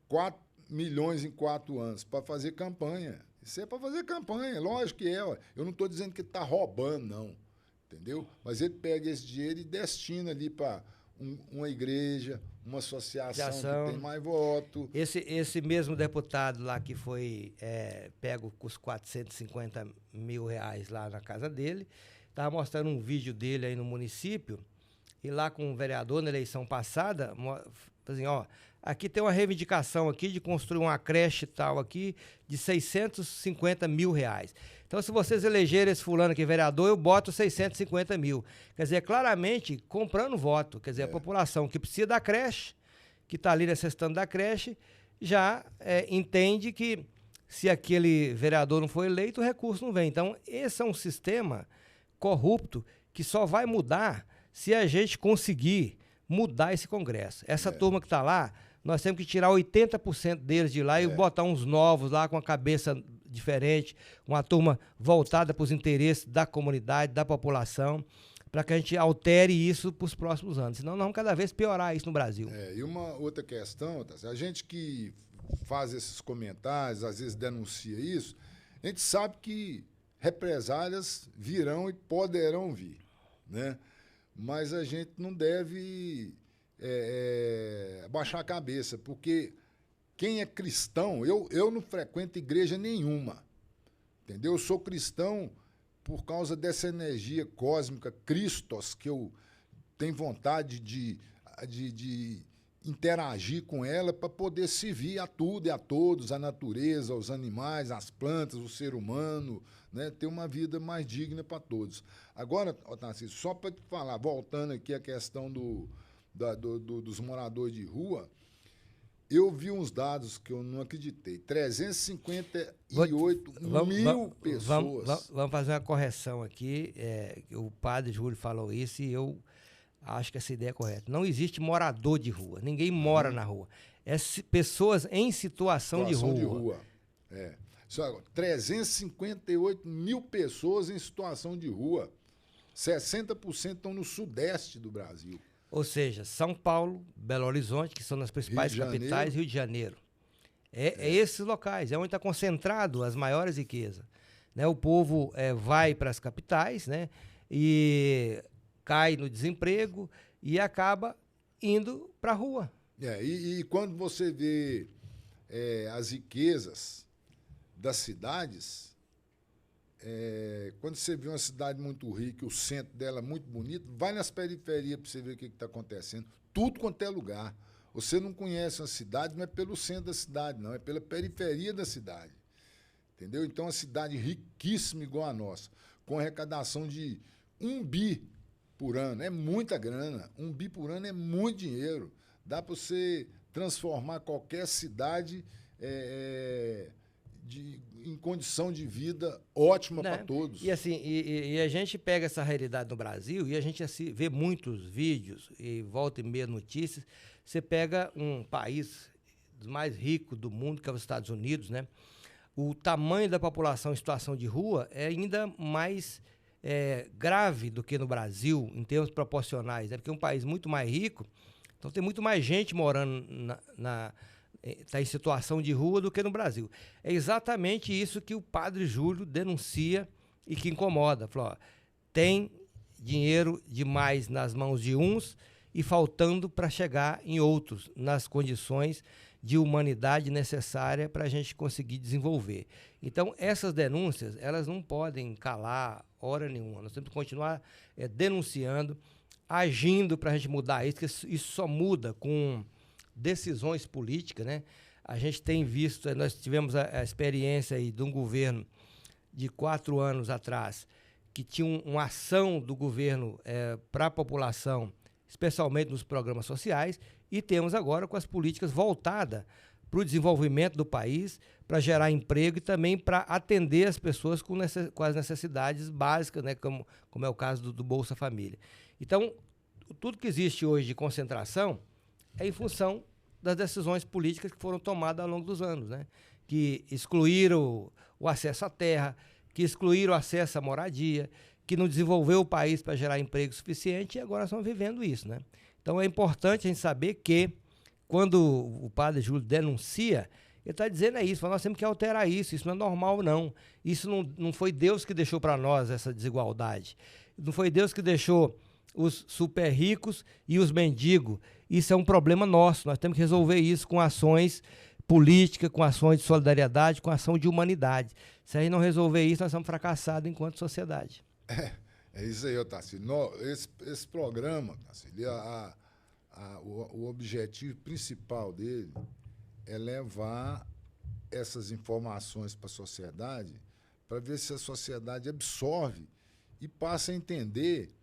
4 milhões em 4 anos para fazer campanha. Isso é para fazer campanha, lógico que é. Eu não estou dizendo que ele está roubando, não. Entendeu? Mas ele pega esse dinheiro e destina ali para uma igreja, uma associação que tem mais voto. Esse mesmo deputado lá que foi pego com os 450 mil reais lá na casa dele, estava mostrando um vídeo dele aí no município, e lá com o vereador na eleição passada, assim, ó, aqui tem uma reivindicação aqui de construir uma creche tal aqui de 650 mil reais. Então, se vocês elegerem esse fulano aqui vereador, eu boto 650 mil. Quer dizer, claramente comprando voto. Quer dizer, a população que precisa da creche, que está ali necessitando da creche, já entende que se aquele vereador não for eleito, o recurso não vem. Então, esse é um sistema corrupto que só vai mudar se a gente conseguir mudar esse Congresso. Essa turma que está lá, nós temos que tirar 80% deles de lá e botar uns novos lá com a cabeça diferente, uma turma voltada para os interesses da comunidade, da população, para que a gente altere isso para os próximos anos. Senão nós vamos cada vez piorar isso no Brasil. E uma outra questão, a gente que faz esses comentários, às vezes denuncia isso, a gente sabe que represálias virão e poderão vir, né? Mas a gente não deve baixar a cabeça, porque quem é cristão, eu não frequento igreja nenhuma, entendeu? Eu sou cristão por causa dessa energia cósmica, Christos, que eu tenho vontade de interagir com ela para poder servir a tudo e a todos, a natureza, os animais, as plantas, o ser humano, né? Ter uma vida mais digna para todos. Agora, Otacílio, só para te falar, voltando aqui à questão dos moradores de rua, eu vi uns dados que eu não acreditei. 358 mil pessoas. Vamos fazer uma correção aqui. O padre Júlio falou isso e eu acho que essa ideia é correta. Não existe morador de rua. Ninguém mora na rua. É pessoas em situação de rua. 358 mil pessoas em situação de rua. 60% estão no sudeste do Brasil. Ou seja, São Paulo, Belo Horizonte, que são as principais capitais, Rio de Janeiro. Esses locais, é onde está concentrado as maiores riquezas. Né? O povo vai para as capitais, né? E cai no desemprego e acaba indo para a rua. E quando você vê as riquezas das cidades, quando você vê uma cidade muito rica, o centro dela muito bonito, vai nas periferias para você ver o que está acontecendo. Tudo quanto é lugar. Você não conhece uma cidade, não é pelo centro da cidade, não, é pela periferia da cidade. Entendeu? Então, uma cidade riquíssima igual a nossa, com arrecadação de 1 bi por ano. É muita grana. 1 bi por ano é muito dinheiro. Dá para você transformar qualquer cidade em condição de vida ótima para todos. E assim, e a gente pega essa realidade no Brasil e a gente vê muitos vídeos e volta e meia notícias. Você pega um país dos mais ricos do mundo, que é os Estados Unidos, né? O tamanho da população em situação de rua é ainda mais grave do que no Brasil, em termos proporcionais, né? Porque é um país muito mais rico, então tem muito mais gente morando está em situação de rua do que no Brasil. É exatamente isso que o padre Júlio denuncia e que incomoda. Falou, ó, tem dinheiro demais nas mãos de uns e faltando para chegar em outros, nas condições de humanidade necessária para a gente conseguir desenvolver. Então, essas denúncias, elas não podem calar hora nenhuma. Nós temos que continuar denunciando, agindo para a gente mudar isso, porque isso só muda com decisões políticas, né? A gente tem visto, nós tivemos a experiência aí de um governo de 4 anos atrás, que tinha uma ação do governo para a população, especialmente nos programas sociais, e temos agora com as políticas voltadas para o desenvolvimento do país, para gerar emprego e também para atender as pessoas com as necessidades básicas, né, como é o caso do Bolsa Família. Então, tudo que existe hoje de concentração é em função das decisões políticas que foram tomadas ao longo dos anos, né? Que excluíram o acesso à terra, que excluíram o acesso à moradia, que não desenvolveu o país para gerar emprego suficiente e agora estão vivendo isso, né? Então é importante a gente saber que quando o padre Júlio denuncia, ele está dizendo isso, nós temos que alterar isso não é normal não. Isso não foi Deus que deixou para nós essa desigualdade. Não foi Deus que deixou os super ricos e os mendigos. Isso é um problema nosso, nós temos que resolver isso com ações políticas, com ações de solidariedade, com ação de humanidade. Se a gente não resolver isso, nós estamos fracassados enquanto sociedade. É isso aí, Otacílio. Esse programa, Otacílio, o objetivo principal dele é levar essas informações para a sociedade, para ver se a sociedade absorve e passa a entender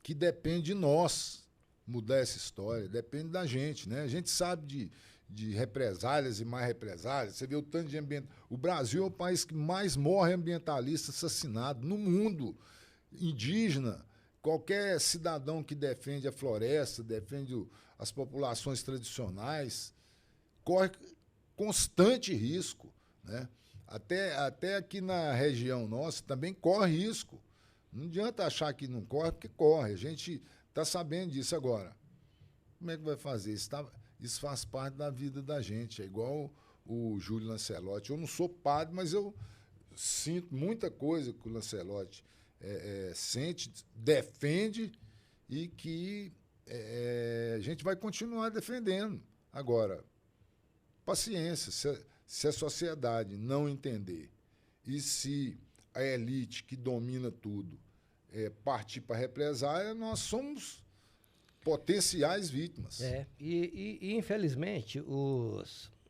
que depende de nós mudar essa história, depende da gente, né? A gente sabe de represálias e mais represálias. Você vê o tanto de ambiental. O Brasil é o país que mais morre ambientalista assassinado no mundo. Indígena, qualquer cidadão que defende a floresta, defende as populações tradicionais, corre constante risco, né? Até aqui na região nossa também corre risco. Não adianta achar que não corre, porque corre. A gente está sabendo disso agora. Como é que vai fazer? Isso faz parte da vida da gente. É igual o Júlio Lancelotti. Eu não sou padre, mas eu sinto muita coisa que o Lancelotti sente, defende e que a gente vai continuar defendendo. Agora, paciência. Se a sociedade não entender e se a elite que domina tudo partir para a represália, nós somos potenciais vítimas. E infelizmente,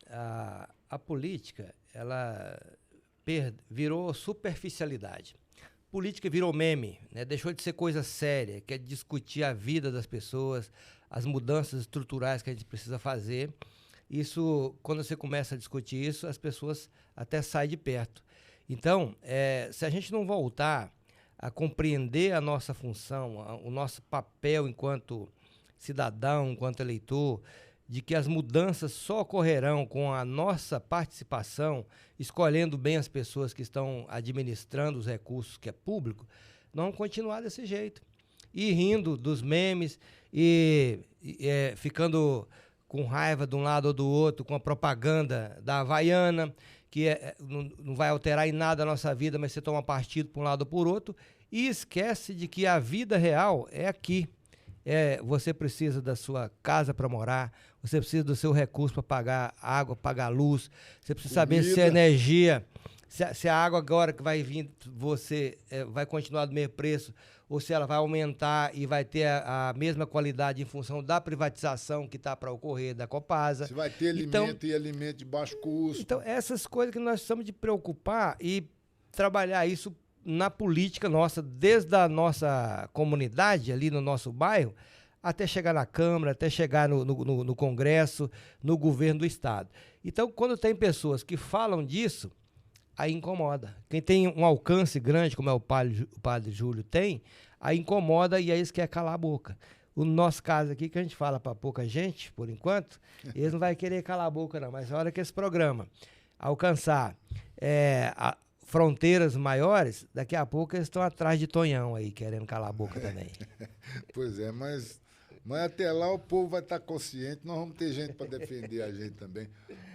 a política ela virou superficialidade. Política virou meme, né? Deixou de ser coisa séria, que é discutir a vida das pessoas, as mudanças estruturais que a gente precisa fazer. Isso, quando você começa a discutir isso, as pessoas até saem de perto. Então, se a gente não voltar a compreender a nossa função, o nosso papel enquanto cidadão, enquanto eleitor, de que as mudanças só ocorrerão com a nossa participação, escolhendo bem as pessoas que estão administrando os recursos que é público, nós vamos continuar desse jeito. E rindo dos memes e ficando com raiva de um lado ou do outro, com a propaganda da Havaiana, que não vai alterar em nada a nossa vida, mas você toma partido por um lado ou por outro, e esquece de que a vida real é aqui. Você precisa da sua casa para morar, você precisa do seu recurso para pagar água, pagar luz, você precisa saber se a energia, se a água agora que vai vir, vai continuar do mesmo preço, ou se ela vai aumentar e vai ter a mesma qualidade em função da privatização que está para ocorrer da Copasa. Se vai ter alimento e alimento de baixo custo. Então, essas coisas que nós precisamos de preocupar e trabalhar isso na política nossa, desde a nossa comunidade, ali no nosso bairro, até chegar na Câmara, até chegar no Congresso, no governo do Estado. Então, quando tem pessoas que falam disso, aí incomoda. Quem tem um alcance grande, como é o padre Júlio tem, aí incomoda e aí eles querem calar a boca. O nosso caso aqui, que a gente fala para pouca gente, por enquanto, eles não vão querer calar a boca não, mas a hora que esse programa alcançar fronteiras maiores, daqui a pouco eles estão atrás de Tonhão aí, querendo calar a boca também. Pois é, mas até lá o povo vai estar consciente, nós vamos ter gente para defender a gente também.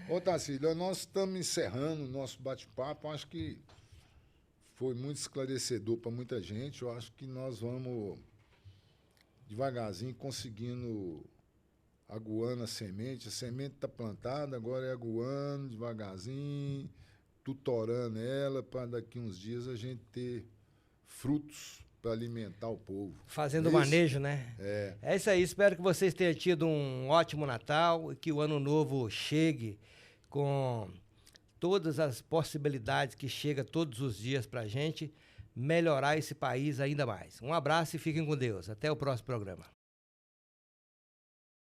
Ô, Tacílio, nós estamos encerrando o nosso bate-papo, acho que foi muito esclarecedor para muita gente, eu acho que nós vamos devagarzinho conseguindo aguando a semente está plantada, agora é aguando devagarzinho, tutorando ela, para daqui uns dias a gente ter frutos para alimentar o povo. Fazendo manejo, né? É isso aí. Espero que vocês tenham tido um ótimo Natal e que o Ano Novo chegue com todas as possibilidades que chega todos os dias para a gente melhorar esse país ainda mais. Um abraço e fiquem com Deus. Até o próximo programa.